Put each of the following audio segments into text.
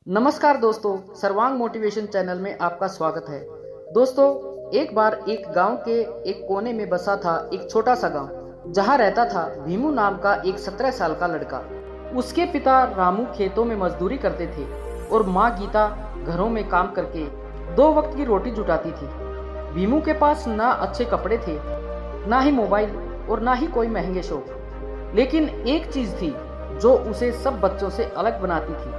नमस्कार दोस्तों, सर्वांग मोटिवेशन चैनल में आपका स्वागत है। दोस्तों, एक बार एक गांव के एक कोने में बसा था एक छोटा सा गांव, जहां रहता था भीमू नाम का एक 17 साल का लड़का। उसके पिता रामू खेतों में मजदूरी करते थे और माँ गीता घरों में काम करके 2 वक्त की रोटी जुटाती थी। भीमू के पास ना अच्छे कपड़े थे, ना ही मोबाइल और ना ही कोई महंगे शौक, लेकिन एक चीज थी जो उसे सब बच्चों से अलग बनाती थी,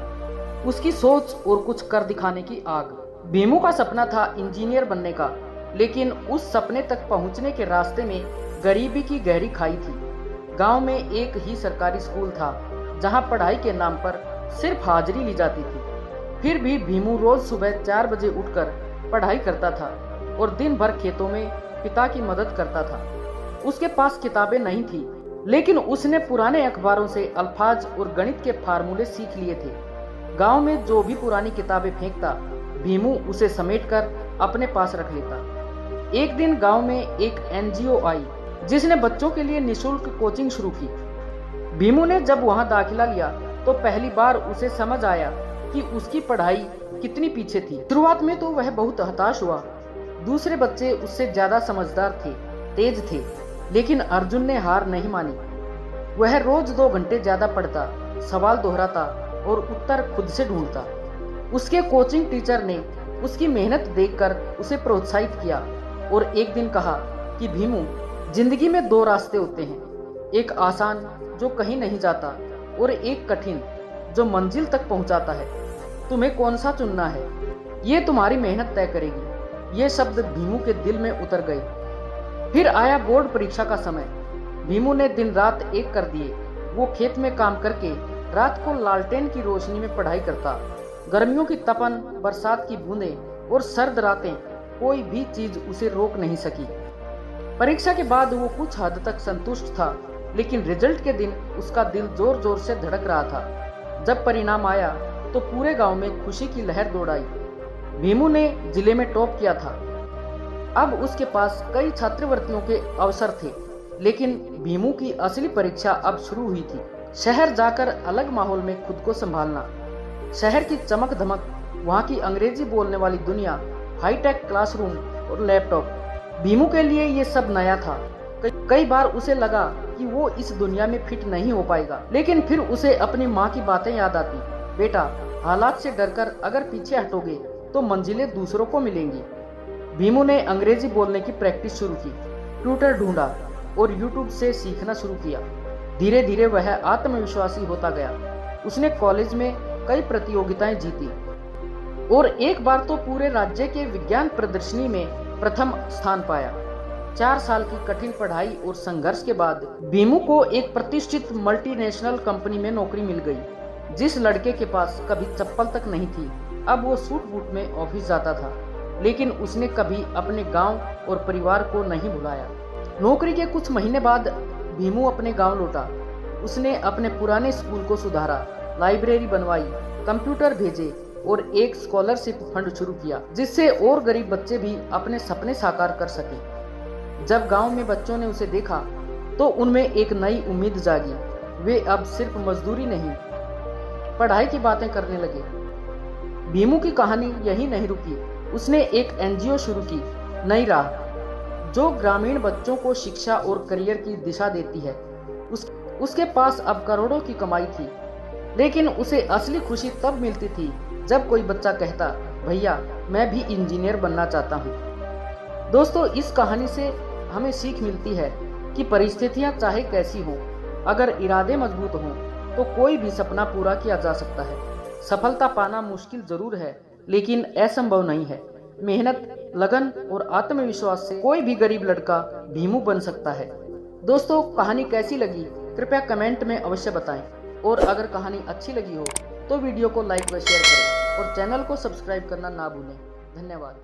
उसकी सोच और कुछ कर दिखाने की आग। भीमू का सपना था इंजीनियर बनने का, लेकिन उस सपने तक पहुंचने के रास्ते में गरीबी की गहरी खाई थी। गांव में एक ही सरकारी स्कूल था जहां पढ़ाई के नाम पर सिर्फ हाजिरी ली जाती थी। फिर भी भीमू रोज सुबह 4 बजे उठकर पढ़ाई करता था और दिन भर खेतों में पिता की मदद करता था। उसके पास किताबें नहीं थी, लेकिन उसने पुराने अखबारों से अल्फाज और गणित के फार्मूले सीख लिए थे। गांव में जो भी पुरानी किताबें फेंकता, भीमू उसे समेटकर अपने पास रख लेता। एक दिन गांव में एक एनजीओ आई जिसने बच्चों के लिए निःशुल्क कोचिंग शुरू की। भीमू ने जब वहां दाखिला लिया तो पहली बार उसे समझ आया कि उसकी पढ़ाई कितनी पीछे थी। शुरुआत में तो वह बहुत हताश हुआ। दूसरे बच्चे उससे ज्यादा समझदार थे, तेज थे, लेकिन अर्जुन ने हार नहीं मानी। वह रोज 2 घंटे ज्यादा पढ़ता, सवाल दोहराता और उत्तर खुद से ढूंढता। उसके कोचिंग टीचर ने उसकी मेहनत देखकर उसे प्रोत्साहित किया और एक दिन कहा कि भीमू, जिंदगी में 2 रास्ते होते हैं, एक आसान जो कहीं नहीं जाता और एक कठिन जो मंजिल तक पहुंचाता है। तुम्हें कौन सा चुनना है, ये तुम्हारी मेहनत तय करेगी। ये शब्द भीमू के दिल में उतर गए। फिर आया बोर्ड परीक्षा का समय। भीमू ने दिन रात एक कर दिए। वो खेत में काम करके रात को लालटेन की रोशनी में पढ़ाई करता। गर्मियों की तपन, बरसात की बूंदें और सर्द रातें, कोई भी चीज उसे रोक नहीं सकी। परीक्षा के बाद वो कुछ हद तक संतुष्ट था, लेकिन रिजल्ट के दिन उसका दिल जोर जोर से धड़क रहा था। जब परिणाम आया तो पूरे गांव में खुशी की लहर दौड़ आई। भीमू ने जिले में टॉप किया था। अब उसके पास कई छात्रवृत्तियों के अवसर थे, लेकिन भीमू की असली परीक्षा अब शुरू हुई थी। शहर जाकर अलग माहौल में खुद को संभालना, शहर की चमक धमक, वहाँ की अंग्रेजी बोलने वाली दुनिया, हाईटेक क्लासरूम और लैपटॉप। भीमू के लिए ये सब नया था। कई बार उसे लगा कि वो इस दुनिया में फिट नहीं हो पाएगा, लेकिन फिर उसे अपनी माँ की बातें याद आती। बेटा, हालात से डरकर अगर पीछे हटोगे तो मंजिलें दूसरों को मिलेंगी। भीमू ने अंग्रेजी बोलने की प्रैक्टिस शुरू की, ट्यूटर ढूंढा और यूट्यूब से सीखना शुरू किया। धीरे धीरे वह आत्मविश्वासी होता गया। उसने कॉलेज में कई प्रतियोगिताएं जीती और एक बार तो पूरे राज्य के विज्ञान प्रदर्शनी में प्रथम स्थान पाया। 4 साल की कठिन पढ़ाई और संघर्ष के बाद भीमू को एक प्रतिष्ठित मल्टीनेशनल कंपनी में नौकरी मिल गई। जिस लड़के के पास कभी चप्पल तक नहीं थी, अब वो सूट बूट में ऑफिस जाता था, लेकिन उसने कभी अपने गांव और परिवार को नहीं भुलाया। नौकरी के कुछ महीने बाद भीमू अपने गांव लौटा। उसने अपने पुराने स्कूल को सुधारा, लाइब्रेरी बनवाई, कंप्यूटर भेजे और एक स्कॉलरशिप फंड शुरू किया, जिससे और गरीब बच्चे भी अपने सपने साकार कर सके। जब गांव में बच्चों ने उसे देखा तो उनमें एक नई उम्मीद जागी। वे अब सिर्फ मजदूरी नहीं, पढ़ाई की बातें करने लगे। भीमू की कहानी यही नहीं रुकी। उसने एक एनजीओ शुरू की, नई राह, जो ग्रामीण बच्चों को शिक्षा और करियर की दिशा देती है। उसके पास अब करोड़ों की कमाई थी, लेकिन उसे असली खुशी तब मिलती थी जब कोई बच्चा कहता, भैया, मैं भी इंजीनियर बनना चाहता हूँ। दोस्तों, इस कहानी से हमें सीख मिलती है कि परिस्थितियाँ चाहे कैसी हों, अगर इरादे मजबूत हों तो कोई भी सपना पूरा किया जा सकता है। सफलता पाना मुश्किल जरूर है, लेकिन असंभव नहीं है। मेहनत, लगन और आत्मविश्वास से कोई भी गरीब लड़का भीमू बन सकता है। दोस्तों, कहानी कैसी लगी कृपया कमेंट में अवश्य बताएं, और अगर कहानी अच्छी लगी हो तो वीडियो को लाइक व शेयर करें और चैनल को सब्सक्राइब करना ना भूलें। धन्यवाद।